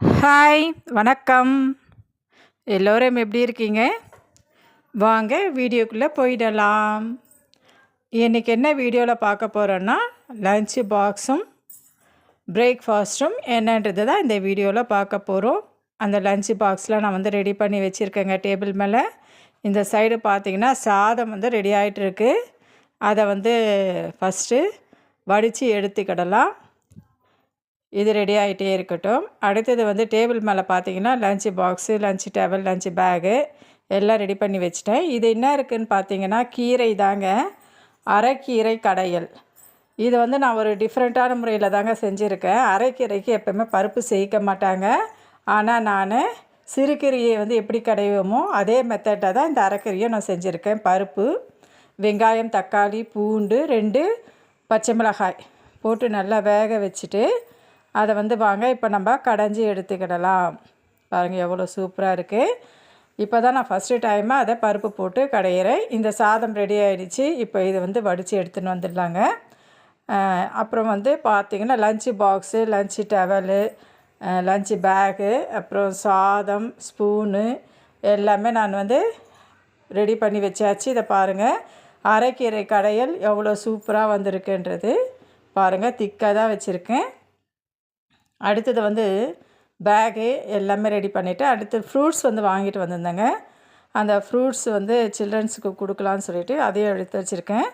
Hi, வணக்கம். எல்லோரும் எப்படி இருக்கீங்க? வாங்க வீடியோக்குள்ளே போயிடலாம். இன்றைக்கி என்ன வீடியோவில் பார்க்க போகிறோன்னா, லஞ்ச் பாக்ஸும் பிரேக்ஃபாஸ்ட்டும் என்னன்றது தான் இந்த வீடியோவில் பார்க்க போகிறோம். அந்த லஞ்ச் பாக்ஸில் நான் ரெடி பண்ணி வச்சுருக்கேங்க டேபிள் மேலே. இந்த சைடு பார்த்திங்கன்னா சாதம் ரெடி ஆகிட்டுருக்கு. அதை ஃபஸ்ட்டு வடித்து எடுத்துக்கிடலாம். இது ரெடி ஆகிட்டே இருக்கட்டும். அடுத்தது டேபிள் மேலே பார்த்தீங்கன்னா lunch box, lunch table, lunch bag எல்லாம் ரெடி பண்ணி வச்சுட்டேன். இது என்ன இருக்குதுன்னு பார்த்தீங்கன்னா கீரை தாங்க, அரைக்கீரை கடையல். இது நான் ஒரு டிஃப்ரெண்ட்டான முறையில் தாங்க செஞ்சுருக்கேன். அரைக்கீரைக்கு எப்போவுமே பருப்பு சேர்க்க மாட்டாங்க. ஆனால் நான் சிறுகீரையை எப்படி கடைவோமோ அதே மெத்தடில் தான் இந்த அரைக்கீரையை நான் செஞ்சுருக்கேன். பருப்பு, வெங்காயம், தக்காளி, பூண்டு, 2 பச்சை மிளகாய் போட்டு நல்லா வேக வச்சுட்டு அதை வாங்க இப்போ நம்ம கடைஞ்சி எடுத்துக்கிடலாம். பாருங்கள் எவ்வளோ சூப்பராக இருக்குது. இப்போ தான் நான் ஃபஸ்ட்டு டைமாக அதை பருப்பு போட்டு கடையிறேன். இந்த சாதம் ரெடி ஆகிடுச்சு. இப்போ இது வடித்து எடுத்துன்னு வந்துடலாங்க. அப்புறம் பார்த்திங்கன்னா lunch box, lunch towel, lunch bag, அப்புறம் சாதம், ஸ்பூனு எல்லாமே நான் ரெடி பண்ணி வச்சாச்சு. இதை பாருங்கள், அரைக்கீரை கடையல் எவ்வளோ சூப்பராக வந்திருக்குன்றது பாருங்கள். திக்காக தான் வச்சுருக்கேன். அடுத்தது பேகு எல்லாமே ரெடி பண்ணிவிட்டு அடுத்து ஃப்ரூட்ஸ் வாங்கிட்டு வந்திருந்தேங்க. அந்த ஃப்ரூட்ஸ் சில்ட்ரன்ஸுக்கு கொடுக்கலான்னு சொல்லிவிட்டு அதையும் எடுத்து வச்சுருக்கேன்.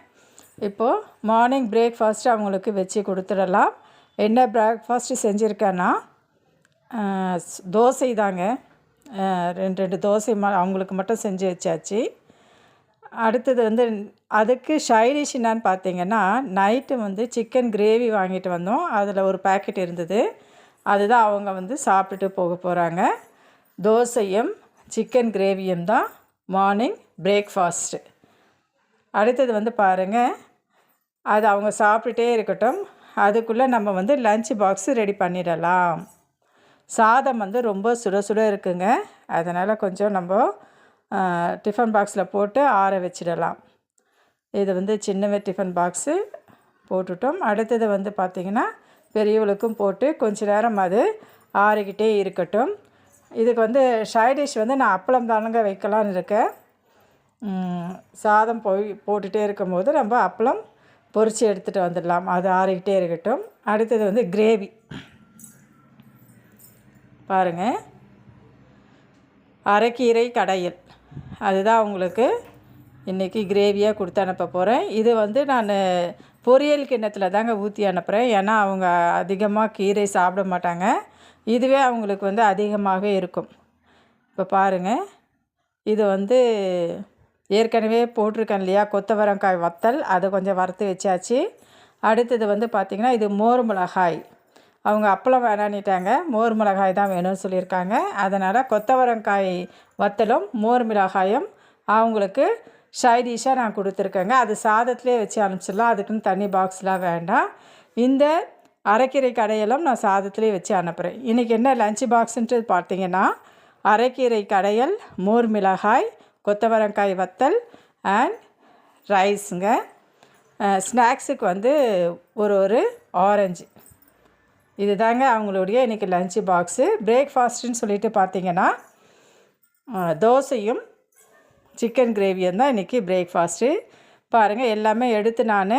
இப்போது மார்னிங் பிரேக்ஃபாஸ்ட்டு அவங்களுக்கு வச்சு கொடுத்துடலாம். என்ன பிரேக்ஃபாஸ்ட்டு செஞ்சுருக்கேன்னா தோசை தாங்க. 2 தோசை அவங்களுக்கு மட்டும் செஞ்சு வச்சாச்சு. அடுத்தது அதுக்கு சைடிஷ் என்னான்னு பார்த்தீங்கன்னா நைட்டு சிக்கன் கிரேவி வாங்கிட்டு வந்தோம். அதில் ஒரு பேக்கெட் இருந்தது. அதுதான் அவங்க சாப்பிட்டுட்டு போக போகிறாங்க. தோசையும் சிக்கன் கிரேவியும் தான் மார்னிங் பிரேக்ஃபாஸ்ட்டு. அடுத்தது பாருங்கள், அது அவங்க சாப்பிட்டுட்டே இருக்கட்டும். அதுக்குள்ளே நம்ம லஞ்ச் பாக்ஸு ரெடி பண்ணிடலாம். சாதம் ரொம்ப சுட சுட இருக்குங்க. அதனால் கொஞ்சம் நம்ம டிஃபன் பாக்ஸில் போட்டு ஆற வச்சிடலாம். இது சின்ன டிஃபன் பாக்ஸு போட்டுட்டோம். அடுத்தது பார்த்திங்கன்னா பெரியவளுக்கும் போட்டு கொஞ்ச நேரம் அது ஆறிக்கிட்டே இருக்கட்டும். இதுக்கு சைடிஷ் நான் அப்பளம் தானுங்க வைக்கலான்னு இருக்கேன். சாதம் போட்டுகிட்டே இருக்கும்போது நம்ம அப்பளம் பொரித்து எடுத்துகிட்டு வந்துடலாம். அது ஆறிக்கிட்டே இருக்கட்டும். அடுத்தது கிரேவி பாருங்கள், அரைக்கீரை கடையல் அதுதான் உங்களுக்கு இன்றைக்கி கிரேவியாக கொடுத்து அனுப்ப போகிறேன். இது நான் பொரியல் கிண்ணத்தில் தாங்க ஊற்றி அனுப்புகிறேன். ஏன்னா அவங்க அதிகமாக கீரை சாப்பிட மாட்டாங்க. இதுவே அவங்களுக்கு அதிகமாகவே இருக்கும். இப்போ பாருங்கள், இது ஏற்கனவே போட்டிருக்கேன் இல்லையா கொத்தவரங்காய் வத்தல், அதை கொஞ்சம் வறுத்து வச்சாச்சு. அடுத்தது பார்த்திங்கன்னா இது மோர் மிளகாய். அவங்க அப்பளம் வேணான்னிட்டாங்க, மோர் மிளகாய் தான் வேணும்னு சொல்லியிருக்காங்க. அதனால் கொத்தவரங்காய் வத்தலும் மோர் மிளகாயும் அவங்களுக்கு சைடிஷாக நான் கொடுத்துருக்கேங்க. அது சாதத்திலே வச்சு அனுப்பிச்சிடலாம். அதுக்குன்னு தனி பாக்ஸ்லாம் வேண்டாம். இந்த அரைக்கீரை கடையலும் நான் சாதத்திலே வச்சு அனுப்புகிறேன். இன்றைக்கி என்ன லஞ்ச் பாக்ஸுன்றது பார்த்திங்கன்னா அரைக்கீரை கடையல், மோர் மிளகாய், கொத்தவரங்காய் வத்தல் அண்ட் ரைஸுங்க. ஸ்நாக்ஸுக்கு ஒரு ஆரஞ்சு. இது தாங்க அவங்களுடைய இன்றைக்கி லஞ்ச் பாக்ஸு. பிரேக்ஃபாஸ்ட்டுன்னு சொல்லிட்டு பார்த்திங்கன்னா தோசையும் சிக்கன் கிரேவியும் தான் இன்றைக்கி பிரேக்ஃபாஸ்ட்டு. பாருங்கள், எல்லாமே எடுத்து நான்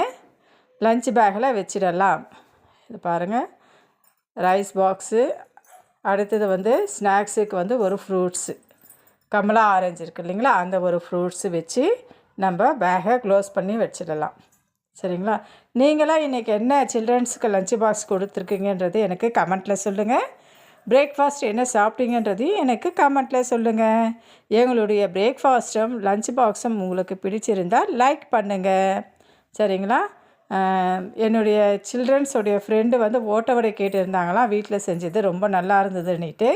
லஞ்ச் பேக்கில் வச்சிடலாம். இது பாருங்கள், ரைஸ் பாக்ஸு. அடுத்தது ஸ்நாக்ஸுக்கு ஒரு ஃப்ரூட்ஸு, கமலா ஆரஞ்சு இருக்குது இல்லைங்களா, அந்த ஒரு ஃப்ரூட்ஸு வச்சு நம்ம பேக்கை க்ளோஸ் பண்ணி வச்சிடலாம். சரிங்களா? நீங்களாம் இன்றைக்கி என்ன சில்ட்ரன்ஸுக்கு லஞ்ச் பாக்ஸ் கொடுத்துருக்கீங்கன்றது எனக்கு கமெண்ட்டில் சொல்லுங்கள். பிரேக்ஃபாஸ்ட் என்ன சாப்பிட்டீங்கன்றதையும் எனக்கு கமெண்ட்டில் சொல்லுங்கள். எங்களுடைய பிரேக்ஃபாஸ்ட்டும் லஞ்ச் பாக்ஸும் உங்களுக்கு பிடிச்சிருந்தால் லைக் பண்ணுங்கள். சரிங்களா? என்னுடைய சில்ட்ரன்ஸோடைய ஃப்ரெண்டு ஓட்ட வடை கேட்டிருந்தாங்களாம். வீட்டில் செஞ்சது ரொம்ப நல்லா இருந்ததுன்னுட்டு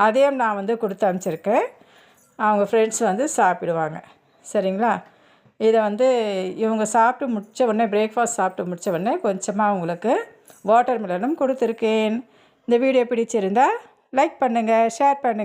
அதையும் நான் கொடுத்து அனுப்பிச்சிருக்கேன். அவங்க ஃப்ரெண்ட்ஸ் சாப்பிடுவாங்க. சரிங்களா? இதை இவங்க சாப்பிட்டு முடித்த உடனே, பிரேக்ஃபாஸ்ட் சாப்பிட்டு முடித்த உடனே கொஞ்சமாக அவங்களுக்கு வாட்டர் மெலனும் கொடுத்துருக்கேன். இந்த வீடியோ பிடிச்சிருந்தால் லைக் பண்ணுங்கள், ஷேர் பண்ணுங்கள்.